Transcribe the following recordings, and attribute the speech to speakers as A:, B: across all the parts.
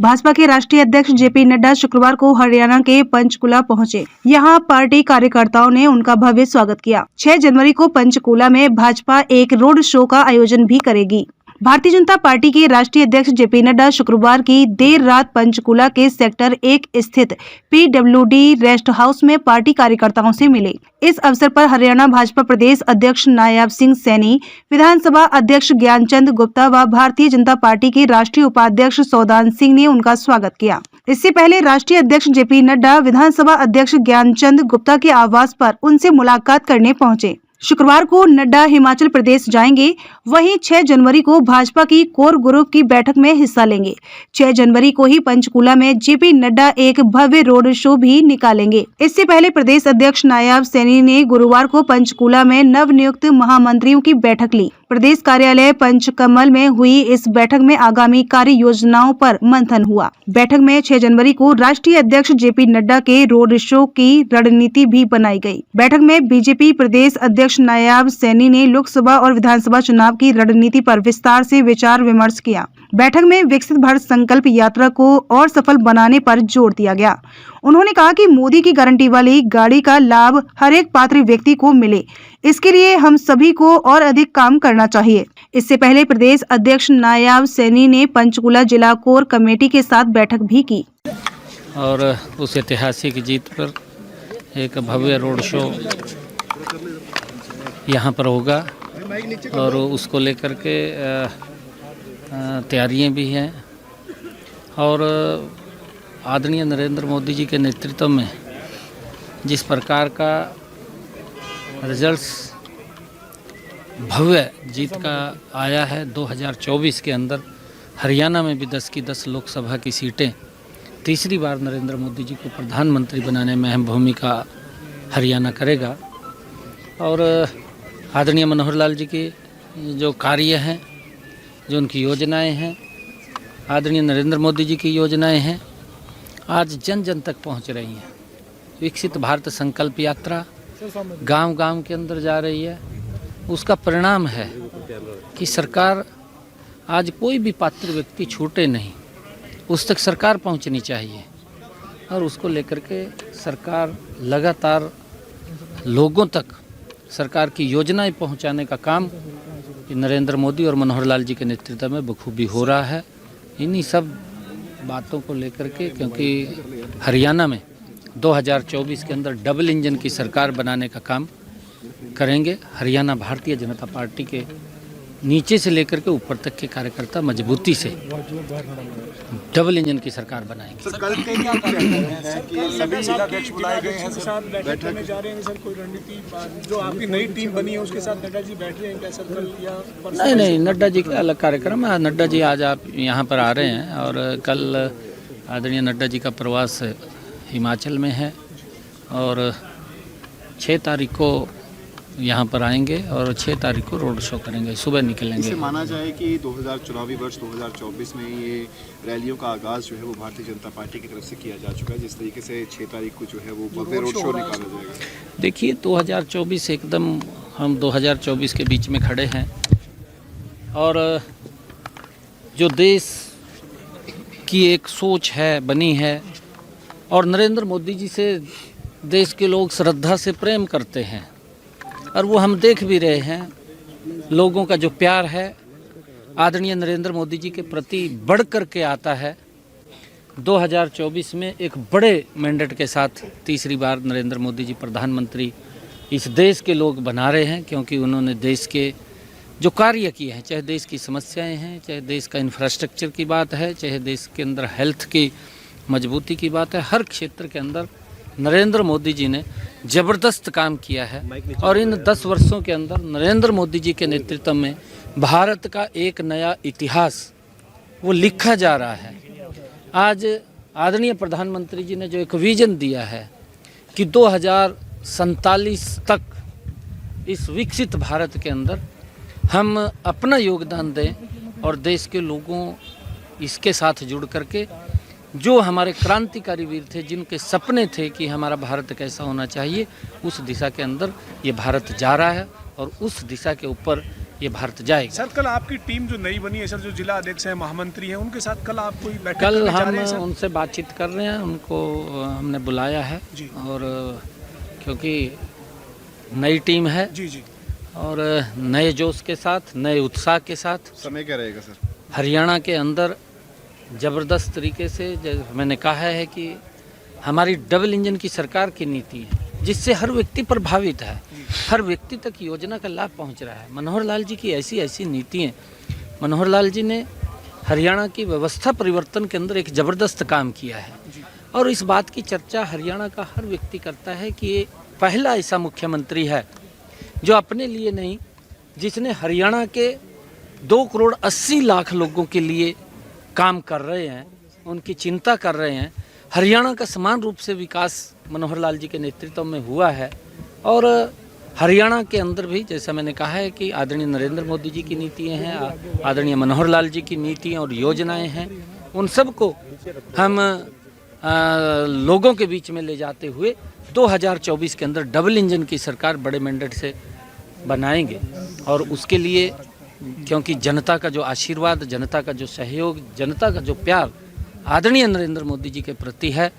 A: भाजपा के राष्ट्रीय अध्यक्ष जेपी नड्डा शुक्रवार को हरियाणा के पंचकुला पहुंचे। यहां पार्टी कार्यकर्ताओं ने उनका भव्य स्वागत किया। 6 जनवरी को पंचकुला में भाजपा एक रोड शो का आयोजन भी करेगी। भारतीय जनता पार्टी के राष्ट्रीय अध्यक्ष जेपी नड्डा शुक्रवार की देर रात पंचकुला के सेक्टर 1 स्थित पीडब्ल्यूडी रेस्ट हाउस में पार्टी कार्यकर्ताओं से मिले। इस अवसर पर हरियाणा भाजपा प्रदेश अध्यक्ष नायब सिंह सैनी, विधानसभा अध्यक्ष ज्ञानचंद गुप्ता व भारतीय जनता पार्टी के राष्ट्रीय उपाध्यक्ष सौदान सिंह ने उनका स्वागत किया। इससे पहले राष्ट्रीय अध्यक्ष जेपी नड्डा विधानसभा अध्यक्ष ज्ञानचंद गुप्ता के आवास पर उनसे मुलाकात करने पहुंचे। शुक्रवार को नड्डा हिमाचल प्रदेश जाएंगे। वहीं 6 जनवरी को भाजपा की कोर ग्रुप की बैठक में हिस्सा लेंगे। 6 जनवरी को ही पंचकुला में जेपी नड्डा एक भव्य रोड शो भी निकालेंगे। इससे पहले प्रदेश अध्यक्ष नायब सैनी ने गुरुवार को पंचकुला में नवनियुक्त महामंत्रियों की बैठक ली। प्रदेश कार्यालय पंचकमल में हुई इस बैठक में आगामी कार्य योजनाओं पर मंथन हुआ। बैठक में 6 जनवरी को राष्ट्रीय अध्यक्ष जेपी नड्डा के रोड शो की रणनीति भी बनाई गई। बैठक में बीजेपी प्रदेश अध्यक्ष नायब सैनी ने लोकसभा और विधानसभा चुनाव की रणनीति पर विस्तार से विचार विमर्श किया। बैठक में विकसित भारत संकल्प यात्रा को और सफल बनाने पर जोर दिया गया। उन्होंने कहा कि मोदी की गारंटी वाली गाड़ी का लाभ हर एक पात्र व्यक्ति को मिले, इसके लिए हम सभी को और अधिक काम करना चाहिए। इससे पहले प्रदेश अध्यक्ष नायब सैनी ने पंचकुला जिला कोर कमेटी के साथ बैठक भी की
B: और उस ऐतिहासिक जीत पर एक भव्य रोड शो यहाँ पर होगा और उसको लेकर के तैयारियां भी हैं और आदरणीय नरेंद्र मोदी जी के नेतृत्व में जिस प्रकार का रिजल्ट्स भव्य जीत का आया है 2024 के अंदर हरियाणा में भी 10 की 10 लोकसभा की सीटें तीसरी बार नरेंद्र मोदी जी को प्रधानमंत्री बनाने में अहम भूमिका हरियाणा करेगा और आदरणीय मनोहर लाल जी के जो कार्य हैं, जो उनकी योजनाएं हैं, आदरणीय नरेंद्र मोदी जी की योजनाएं हैं, आज जन जन तक पहुंच रही हैं। विकसित भारत संकल्प यात्रा गांव-गांव के अंदर जा रही है। उसका परिणाम है कि सरकार आज कोई भी पात्र व्यक्ति छूटे नहीं, उस तक सरकार पहुंचनी चाहिए और उसको लेकर के सरकार लगातार लोगों तक सरकार की योजनाएं पहुंचाने का काम नरेंद्र मोदी और मनोहर लाल जी के नेतृत्व में बखूबी हो रहा है। इन्हीं सब बातों को लेकर के, क्योंकि हरियाणा में 2024 के अंदर डबल इंजन की सरकार बनाने का काम करेंगे। हरियाणा भारतीय जनता पार्टी के नीचे से लेकर के ऊपर तक के कार्यकर्ता मजबूती से डबल इंजन की सरकार बनाएंगे।
C: सर, कल के क्या है कि सभी जिलाध्यक्ष बुलाए गए हैं, साथ बैठक में जा रहे हैं सर, कोई रणनीति जो आपकी नई टीम बनी है उसके साथ नड्डा जी बैठ रहे हैं क्या सर कल या
B: नहीं, नड्डा जी का अलग कार्यक्रम है। नड्डा जी आज आप यहाँ पर आ रहे हैं और कल आदरणीय नड्डा जी का प्रवास हिमाचल में है और 6 तारीख को यहाँ पर आएंगे और 6 तारीख को रोड शो करेंगे, सुबह निकलेंगे।
C: इसे माना जाए कि 2024 में ये रैलियों का आगाज़ जो है वो भारतीय जनता पार्टी की तरफ से किया जा चुका है, जिस तरीके से 6 तारीख को जो है वो भव्य रोड शो निकाला जाएगा।
B: देखिए 2024 एकदम हम 2024 के बीच में खड़े हैं और जो देश की एक सोच है बनी है और नरेंद्र मोदी जी से देश के लोग श्रद्धा से प्रेम करते हैं और वो हम देख भी रहे हैं। लोगों का जो प्यार है आदरणीय नरेंद्र मोदी जी के प्रति बढ़ कर के आता है। 2024 में एक बड़े मैंडेट के साथ तीसरी बार नरेंद्र मोदी जी प्रधानमंत्री इस देश के लोग बना रहे हैं, क्योंकि उन्होंने देश के जो कार्य किए हैं, चाहे देश की समस्याएं हैं, चाहे देश का इंफ्रास्ट्रक्चर की बात है, चाहे देश के अंदर हेल्थ की मजबूती की बात है, हर क्षेत्र के अंदर नरेंद्र मोदी जी ने ज़बरदस्त काम किया है और इन 10 वर्षों के अंदर नरेंद्र मोदी जी के नेतृत्व में भारत का एक नया इतिहास वो लिखा जा रहा है। आज आदरणीय प्रधानमंत्री जी ने जो एक विज़न दिया है कि 2047 तक इस विकसित भारत के अंदर हम अपना योगदान दें और देश के लोगों इसके साथ जुड़ करके जो हमारे क्रांतिकारी वीर थे, जिनके सपने थे कि हमारा भारत कैसा होना चाहिए, उस दिशा के अंदर ये भारत जा रहा है और उस दिशा के ऊपर ये भारत जाएगा।
D: सर कल आपकी टीम जो नई बनी है सर, जो जिला अध्यक्ष है, महामंत्री हैं, उनके साथ कल आप कोई बैठक
B: कल
D: करने जा
B: हम
D: रहे हैं सर?
B: उनसे बातचीत कर रहे हैं, उनको हमने बुलाया है
D: जी।
B: और क्योंकि नई टीम है
D: जी जी
B: और नए जोश के साथ, नए उत्साह के साथ
C: समय क्या रहेगा सर?
B: हरियाणा के अंदर ज़बरदस्त तरीके से, जैसे मैंने कहा है कि हमारी डबल इंजन की सरकार की नीति है जिससे हर व्यक्ति प्रभावित है, हर व्यक्ति तक योजना का लाभ पहुंच रहा है। मनोहर लाल जी की ऐसी ऐसी नीतियाँ, मनोहर लाल जी ने हरियाणा की व्यवस्था परिवर्तन के अंदर एक ज़बरदस्त काम किया है और इस बात की चर्चा हरियाणा का हर व्यक्ति करता है कि ये पहला ऐसा मुख्यमंत्री है जो अपने लिए नहीं, जिसने हरियाणा के 2,80,00,000 लोगों के लिए काम कर रहे हैं, उनकी चिंता कर रहे हैं। हरियाणा का समान रूप से विकास मनोहर लाल जी के नेतृत्व में हुआ है और हरियाणा के अंदर भी, जैसा मैंने कहा है कि आदरणीय नरेंद्र मोदी जी की नीतियाँ हैं, आदरणीय मनोहर लाल जी की नीतियाँ और योजनाएं हैं, उन सब को हम लोगों के बीच में ले जाते हुए 2024 के अंदर डबल इंजन की सरकार बड़े मैंडेट से बनाएंगे। और उसके लिए क्योंकि जनता का जो आशीर्वाद, जनता का जो सहयोग, जनता का जो प्यार आदरणीय नरेंद्र मोदी जी के प्रति है,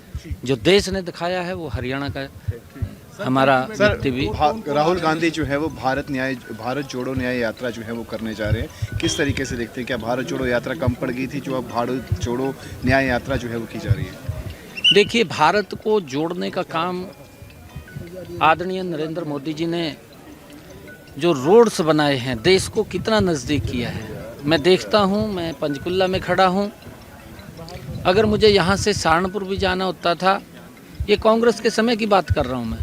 B: जो देश ने दिखाया है, वो हरियाणा का हमारा व्यक्ति भी।
C: राहुल गांधी जो है वो भारत जोड़ो न्याय यात्रा जो है वो करने जा रहे हैं, किस तरीके से देखते हैं? क्या भारत जोड़ो यात्रा कम पड़ गई थी जो अब भारत जोड़ो न्याय यात्रा जो है वो की जा रही है?
B: देखिए, भारत को जोड़ने का काम आदरणीय नरेंद्र मोदी जी ने जो रोड्स बनाए हैं, देश को कितना नज़दीक किया है। मैं देखता हूँ, मैं पंचकुला में खड़ा हूँ, अगर मुझे यहाँ से सहारनपुर भी जाना होता था, ये कांग्रेस के समय की बात कर रहा हूँ मैं,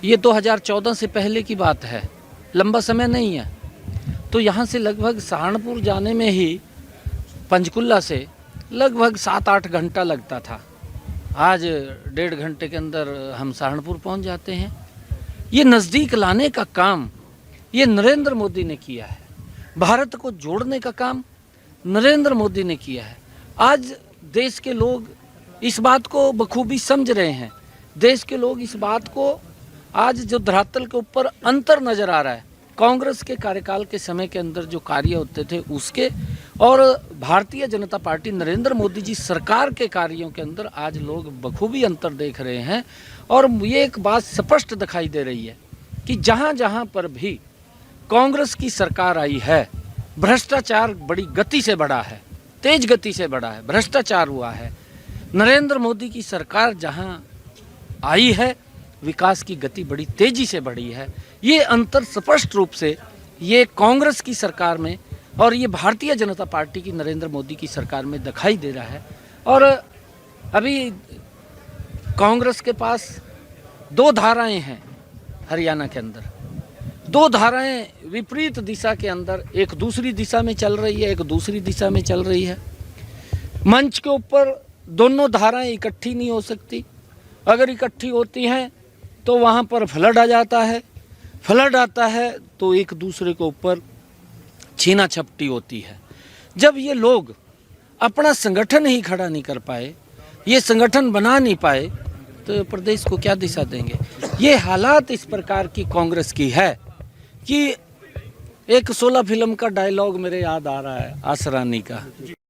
B: ये 2014 से पहले की बात है, लंबा समय नहीं है। तो यहाँ से लगभग सहारनपुर जाने में ही पंचकुला से लगभग 7-8 घंटा लगता था। आज 1.5 घंटे के अंदर हम सहारनपुर पहुँच जाते हैं। ये नज़दीक लाने का काम ये नरेंद्र मोदी ने किया है। भारत को जोड़ने का काम नरेंद्र मोदी ने किया है। आज देश के लोग इस बात को बखूबी समझ रहे हैं। देश के लोग इस बात को, आज जो धरातल के ऊपर अंतर नज़र आ रहा है, कांग्रेस के कार्यकाल के समय के अंदर जो कार्य होते थे उसके और भारतीय जनता पार्टी नरेंद्र मोदी जी सरकार के कार्यों के अंदर आज लोग बखूबी अंतर देख रहे हैं। और ये एक बात स्पष्ट दिखाई दे रही है कि जहाँ जहाँ पर भी कांग्रेस की सरकार आई है, भ्रष्टाचार बड़ी गति से बढ़ा है, तेज गति से बढ़ा है, भ्रष्टाचार हुआ है। नरेंद्र मोदी की सरकार जहां आई है, विकास की गति बड़ी तेजी से बढ़ी है। ये अंतर स्पष्ट रूप से ये कांग्रेस की सरकार में और ये भारतीय जनता पार्टी की नरेंद्र मोदी की सरकार में दिखाई दे रहा है। और अभी कांग्रेस के पास 2 धाराएं हैं हरियाणा के अंदर, 2 धाराएं विपरीत दिशा के अंदर, एक दूसरी दिशा में चल रही है, एक दूसरी दिशा में चल रही है। मंच के ऊपर दोनों धाराएं इकट्ठी नहीं हो सकती। अगर इकट्ठी होती हैं तो वहाँ पर फ्लड आ जाता है, फ्लड आता है तो एक दूसरे के ऊपर छीना झपटी होती है। जब ये लोग अपना संगठन ही खड़ा नहीं कर पाए, ये संगठन बना नहीं पाए, तो प्रदेश को क्या दिशा देंगे? ये हालात इस प्रकार की कांग्रेस की है कि एक 16 फिल्म का डायलॉग मेरे याद आ रहा है, आसरानी का।